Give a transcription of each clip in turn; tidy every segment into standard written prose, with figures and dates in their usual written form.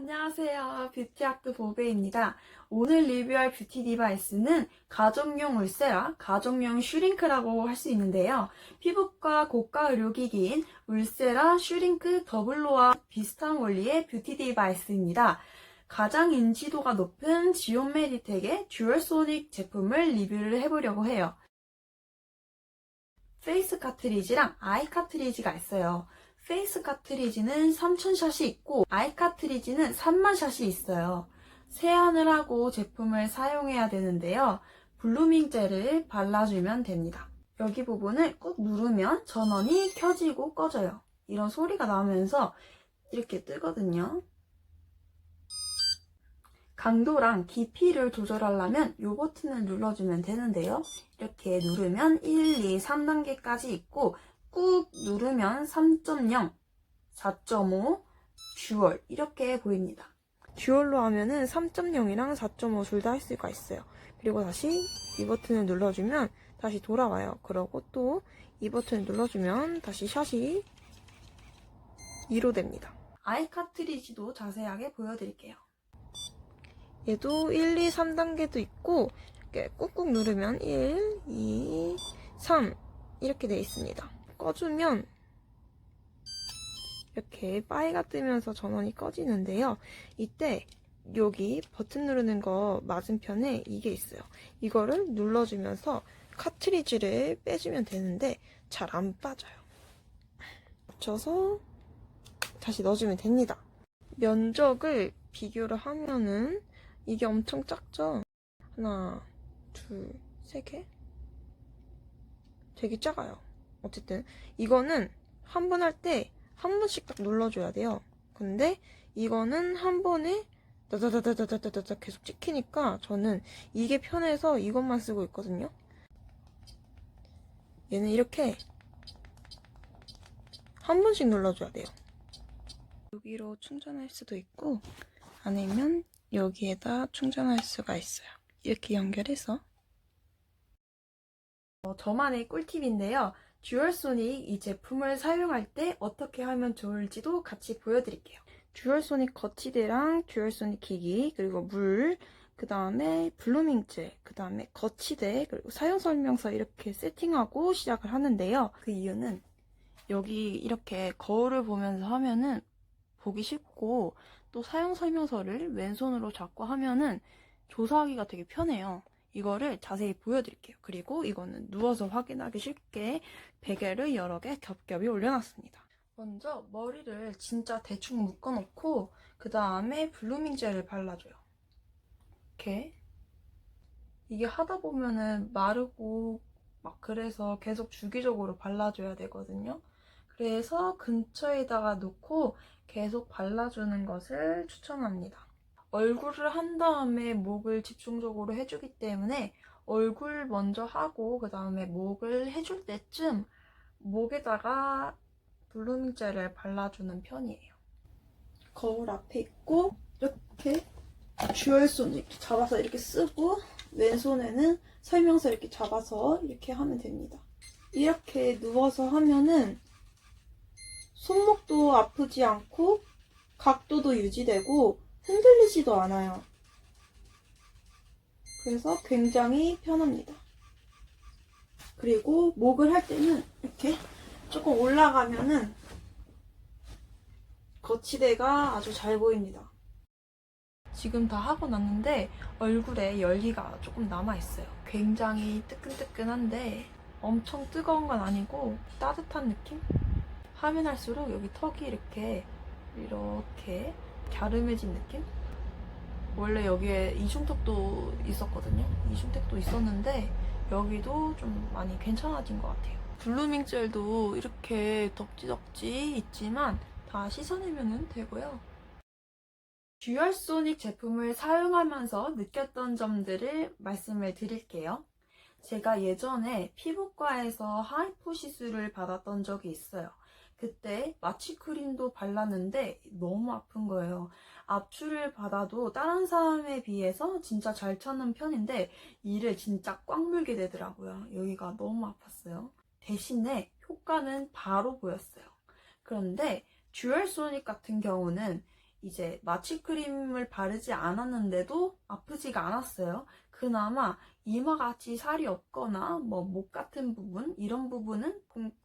안녕하세요. 뷰티학도 보배입니다. 오늘 리뷰할 뷰티 디바이스는 가정용 울세라, 가정용 슈링크라고 할 수 있는데요. 피부과 고가 의료기기인 울세라 슈링크 더블로와 비슷한 원리의 뷰티 디바이스입니다. 가장 인지도가 높은 지온메디텍의 듀얼소닉 제품을 리뷰를 해보려고 해요. 페이스 카트리지랑 아이 카트리지가 있어요. 페이스 카트리지는 3000샷이 있고 아이 카트리지는 30,000샷이 있어요. 세안을 하고 제품을 사용해야 되는데요. 블루밍 젤을 발라주면 됩니다. 여기 부분을 꾹 누르면 전원이 켜지고 꺼져요. 이런 소리가 나면서 이렇게 뜨거든요. 강도랑 깊이를 조절하려면 이 버튼을 눌러주면 되는데요. 이렇게 누르면 1, 2, 3단계까지 있고 꾹 누르면 3.0, 4.5, 듀얼 이렇게 보입니다. 듀얼로 하면은 3.0이랑 4.5 둘 다 할 수가 있어요. 그리고 다시 이 버튼을 눌러주면 다시 돌아와요. 그러고 또 이 버튼을 눌러주면 다시 샷이 2로 됩니다. 아이 카트리지도 자세하게 보여드릴게요. 얘도 1, 2, 3단계도 있고 이렇게 꾹꾹 누르면 1, 2, 3 이렇게 되어 있습니다. 꺼주면 이렇게 바이가 뜨면서 전원이 꺼지는데요. 이때 여기 버튼 누르는 거 맞은편에 이게 있어요. 이거를 눌러주면서 카트리지를 빼주면 되는데 잘 안 빠져요. 맞춰서 다시 넣어주면 됩니다. 면적을 비교를 하면은 이게 엄청 작죠? 하나, 둘, 세 개? 되게 작아요. 어쨌든 이거는 한 번 할 때 한 번씩 딱 눌러줘야 돼요. 근데 이거는 한 번에 다다다다다다다다 계속 찍히니까 저는 이게 편해서 이것만 쓰고 있거든요. 얘는 이렇게 한 번씩 눌러줘야 돼요. 여기로 충전할 수도 있고 아니면 여기에다 충전할 수가 있어요. 이렇게 연결해서 저만의 꿀팁인데요. 듀얼소닉 이 제품을 사용할 때 어떻게 하면 좋을지도 같이 보여드릴게요. 듀얼소닉 거치대랑 듀얼소닉 기기, 그리고 물, 그 다음에 블루밍젤, 그 다음에 거치대, 그리고 사용설명서 이렇게 세팅하고 시작을 하는데요. 그 이유는 여기 이렇게 거울을 보면서 하면은 보기 쉽고 또 사용설명서를 왼손으로 잡고 하면은 조사하기가 되게 편해요. 이거를 자세히 보여드릴게요. 그리고 이거는 누워서 확인하기 쉽게 베개를 여러 개 겹겹이 올려놨습니다. 먼저 머리를 진짜 대충 묶어놓고 그 다음에 블루밍 젤을 발라줘요. 이렇게 이게 하다 보면은 마르고 막 그래서 계속 주기적으로 발라줘야 되거든요. 그래서 근처에다가 놓고 계속 발라주는 것을 추천합니다. 얼굴을 한 다음에 목을 집중적으로 해주기 때문에 얼굴 먼저 하고 그 다음에 목을 해줄 때쯤 목에다가 블루밍 젤을 발라주는 편이에요. 거울 앞에 있고 이렇게 듀얼손 이렇게 잡아서 이렇게 쓰고 왼손에는 설명서 이렇게 잡아서 이렇게 하면 됩니다. 이렇게 누워서 하면은 손목도 아프지 않고 각도도 유지되고 흔들리지도 않아요. 그래서 굉장히 편합니다. 그리고 목을 할 때는 이렇게 조금 올라가면은 거치대가 아주 잘 보입니다. 지금 다 하고 났는데 얼굴에 열기가 조금 남아있어요. 굉장히 뜨끈뜨끈한데 엄청 뜨거운 건 아니고 따뜻한 느낌? 하면 할수록 여기 턱이 이렇게 갸름해진 느낌? 원래 여기에 이중턱도 있었거든요. 이중턱도 있었는데 여기도 좀 많이 괜찮아진 것 같아요. 블루밍 젤도 이렇게 덕지덕지 있지만 다 씻어내면 되고요. 듀얼소닉 제품을 사용하면서 느꼈던 점들을 말씀을 드릴게요. 제가 예전에 피부과에서 하이포 시술을 받았던 적이 있어요. 그때 마취크림도 발랐는데 너무 아픈 거예요. 압출을 받아도 다른 사람에 비해서 진짜 잘 찾는 편인데 이를 진짜 꽉 물게 되더라고요. 여기가 너무 아팠어요. 대신에 효과는 바로 보였어요. 그런데 듀얼소닉 같은 경우는 이제 마취크림을 바르지 않았는데도 아프지가 않았어요. 그나마 이마같이 살이 없거나 뭐 목 같은 부분, 이런 부분은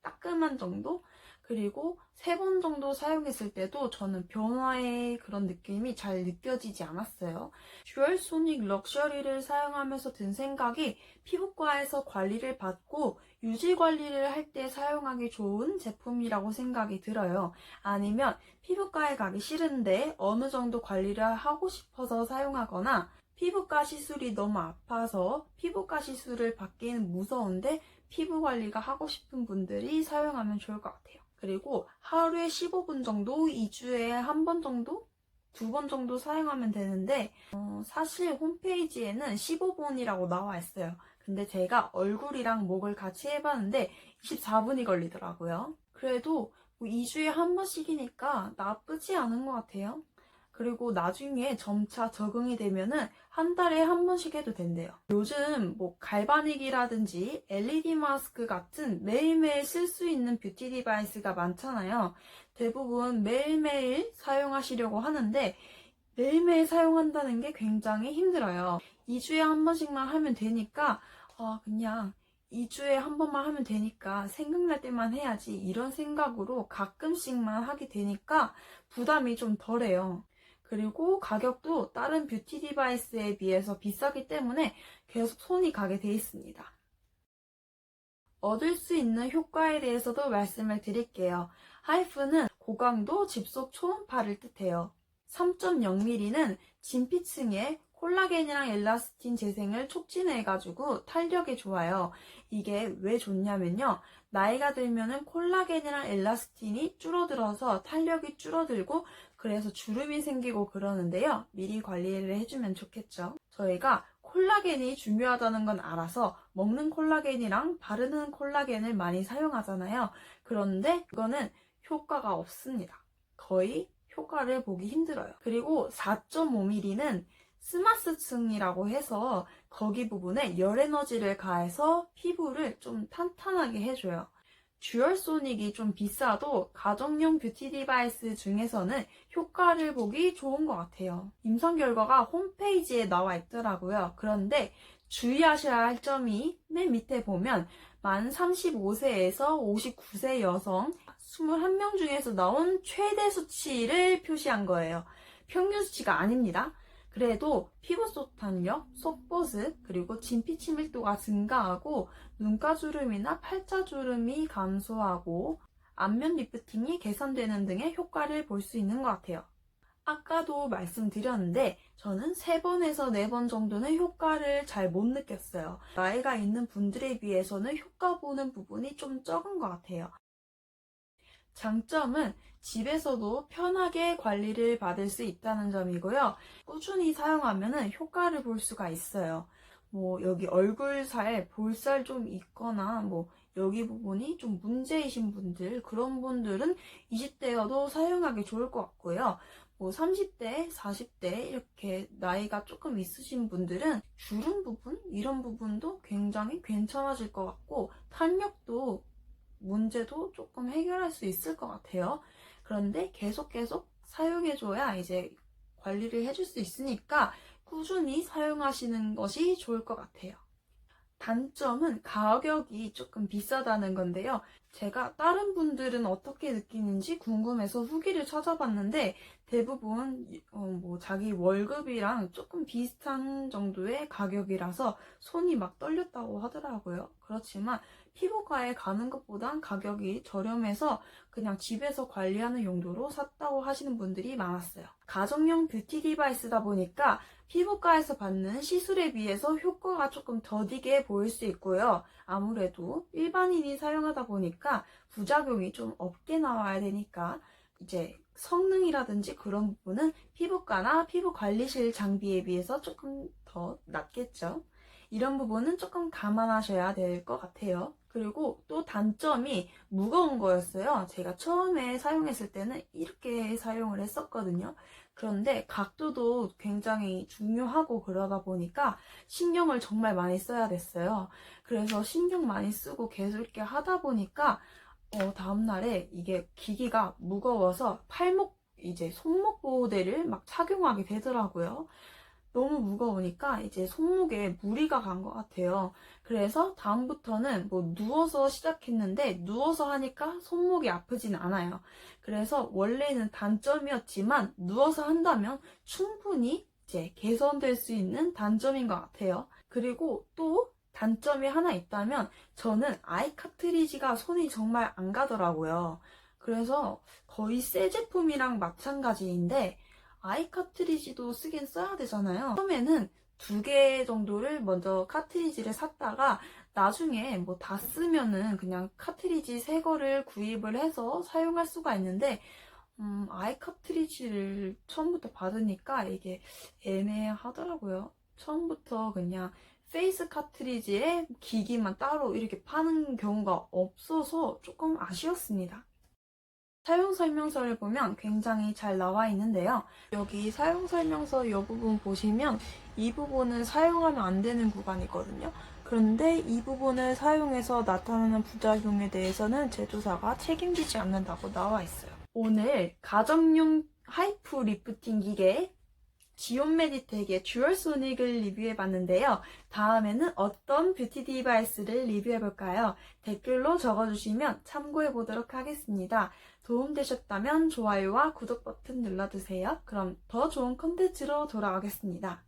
따끔한 정도? 그리고 3번 정도 사용했을 때도 저는 변화의 그런 느낌이 잘 느껴지지 않았어요. 듀얼소닉 럭셔리를 사용하면서 든 생각이, 피부과에서 관리를 받고 유지 관리를 할 때 사용하기 좋은 제품이라고 생각이 들어요. 아니면 피부과에 가기 싫은데 어느 정도 관리를 하고 싶어서 사용하거나, 피부과 시술이 너무 아파서 피부과 시술을 받기는 무서운데 피부 관리가 하고 싶은 분들이 사용하면 좋을 것 같아요. 그리고 하루에 15분 정도, 2주에 한 번 정도? 2번 정도 사용하면 되는데, 사실 홈페이지에는 15분이라고 나와 있어요. 근데 제가 얼굴이랑 목을 같이 해봤는데 24분이 걸리더라고요. 그래도 뭐 2주에 한 번씩이니까 나쁘지 않은 것 같아요. 그리고 나중에 점차 적응이 되면은 한 달에 한 번씩 해도 된대요. 요즘 뭐 갈바닉이라든지 LED 마스크 같은 매일매일 쓸 수 있는 뷰티 디바이스가 많잖아요. 대부분 매일매일 사용하시려고 하는데 매일매일 사용한다는 게 굉장히 힘들어요. 2주에 한 번씩만 하면 되니까 그냥 2주에 한 번만 하면 되니까 생각날 때만 해야지, 이런 생각으로 가끔씩만 하게 되니까 부담이 좀 덜해요. 그리고 가격도 다른 뷰티 디바이스에 비해서 비싸기 때문에 계속 손이 가게 돼 있습니다. 얻을 수 있는 효과에 대해서도 말씀을 드릴게요. 하이프는 고강도 집속 초음파를 뜻해요. 3.0mm는 진피층에 콜라겐이랑 엘라스틴 재생을 촉진해가지고 탄력에 좋아요. 이게 왜 좋냐면요, 나이가 들면은 콜라겐이랑 엘라스틴이 줄어들어서 탄력이 줄어들고 그래서 주름이 생기고 그러는데요. 미리 관리를 해주면 좋겠죠. 저희가 콜라겐이 중요하다는 건 알아서 먹는 콜라겐이랑 바르는 콜라겐을 많이 사용하잖아요. 그런데 그거는 효과가 없습니다. 거의 효과를 보기 힘들어요. 그리고 4.5mm는 스마스층이라고 해서 거기 부분에 열 에너지를 가해서 피부를 좀 탄탄하게 해줘요. 듀얼소닉이 좀 비싸도 가정용 뷰티 디바이스 중에서는 효과를 보기 좋은 것 같아요. 임상 결과가 홈페이지에 나와 있더라고요. 그런데 주의하셔야 할 점이 맨 밑에 보면 만 35세에서 59세 여성 21명 중에서 나온 최대 수치를 표시한 거예요. 평균 수치가 아닙니다. 그래도 피부 속 탄력, 속보습, 그리고 진피 친밀도가 증가하고 눈가주름이나 팔자주름이 감소하고 안면 리프팅이 개선되는 등의 효과를 볼 수 있는 것 같아요. 아까도 말씀드렸는데 저는 3번에서 4번 정도는 효과를 잘 못 느꼈어요. 나이가 있는 분들에 비해서는 효과 보는 부분이 좀 적은 것 같아요. 장점은 집에서도 편하게 관리를 받을 수 있다는 점이고요. 꾸준히 사용하면 효과를 볼 수가 있어요. 뭐 여기 얼굴살, 볼살 좀 있거나 뭐 여기 부분이 좀 문제이신 분들, 그런 분들은 20대여도 사용하기 좋을 것 같고요. 뭐 30대, 40대 이렇게 나이가 조금 있으신 분들은 주름 부분, 이런 부분도 굉장히 괜찮아질 것 같고 탄력도 문제도 조금 해결할 수 있을 것 같아요. 그런데 계속 사용해줘야 이제 관리를 해줄 수 있으니까 꾸준히 사용하시는 것이 좋을 것 같아요. 단점은 가격이 조금 비싸다는 건데요. 제가 다른 분들은 어떻게 느끼는지 궁금해서 후기를 찾아봤는데 대부분 뭐 자기 월급이랑 조금 비슷한 정도의 가격이라서 손이 막 떨렸다고 하더라고요. 그렇지만 피부과에 가는 것보단 가격이 저렴해서 그냥 집에서 관리하는 용도로 샀다고 하시는 분들이 많았어요. 가정용 뷰티 디바이스다 보니까 피부과에서 받는 시술에 비해서 효과가 조금 더디게 보일 수 있고요. 아무래도 일반인이 사용하다 보니까 부작용이 좀 없게 나와야 되니까 이제 성능이라든지 그런 부분은 피부과나 피부관리실 장비에 비해서 조금 더 낫겠죠. 이런 부분은 조금 감안하셔야 될 것 같아요. 그리고 또 단점이 무거운 거였어요. 제가 처음에 사용했을 때는 이렇게 사용을 했었거든요. 그런데 각도도 굉장히 중요하고 그러다 보니까 신경을 정말 많이 써야 됐어요. 그래서 신경 많이 쓰고 계속 이렇게 하다 보니까 다음날에 이게 기기가 무거워서 팔목 이제 손목 보호대를 막 착용하게 되더라고요. 너무 무거우니까 이제 손목에 무리가 간 것 같아요. 그래서 다음부터는 뭐 누워서 시작했는데 누워서 하니까 손목이 아프진 않아요. 그래서 원래는 단점이었지만 누워서 한다면 충분히 이제 개선될 수 있는 단점인 것 같아요. 그리고 또 단점이 하나 있다면 저는 아이 카트리지가 손이 정말 안 가더라고요. 그래서 거의 새 제품이랑 마찬가지인데 아이 카트리지도 쓰긴 써야 되잖아요. 처음에는 2개 정도를 먼저 카트리지를 샀다가 나중에 뭐 다 쓰면은 그냥 카트리지 새 거를 구입을 해서 사용할 수가 있는데 아이 카트리지를 처음부터 받으니까 이게 애매하더라고요. 처음부터 그냥 페이스 카트리지에 기기만 따로 이렇게 파는 경우가 없어서 조금 아쉬웠습니다. 사용 설명서를 보면 굉장히 잘 나와 있는데요. 여기 사용 설명서 이 부분 보시면 이 부분은 사용하면 안 되는 구간이거든요. 그런데 이 부분을 사용해서 나타나는 부작용에 대해서는 제조사가 책임지지 않는다고 나와 있어요. 오늘 가정용 하이프 리프팅 기계 지온 메디텍의 듀얼소닉을 리뷰해봤는데요. 다음에는 어떤 뷰티 디바이스를 리뷰해볼까요? 댓글로 적어주시면 참고해보도록 하겠습니다. 도움되셨다면 좋아요와 구독 버튼 눌러주세요. 그럼 더 좋은 컨텐츠로 돌아오겠습니다.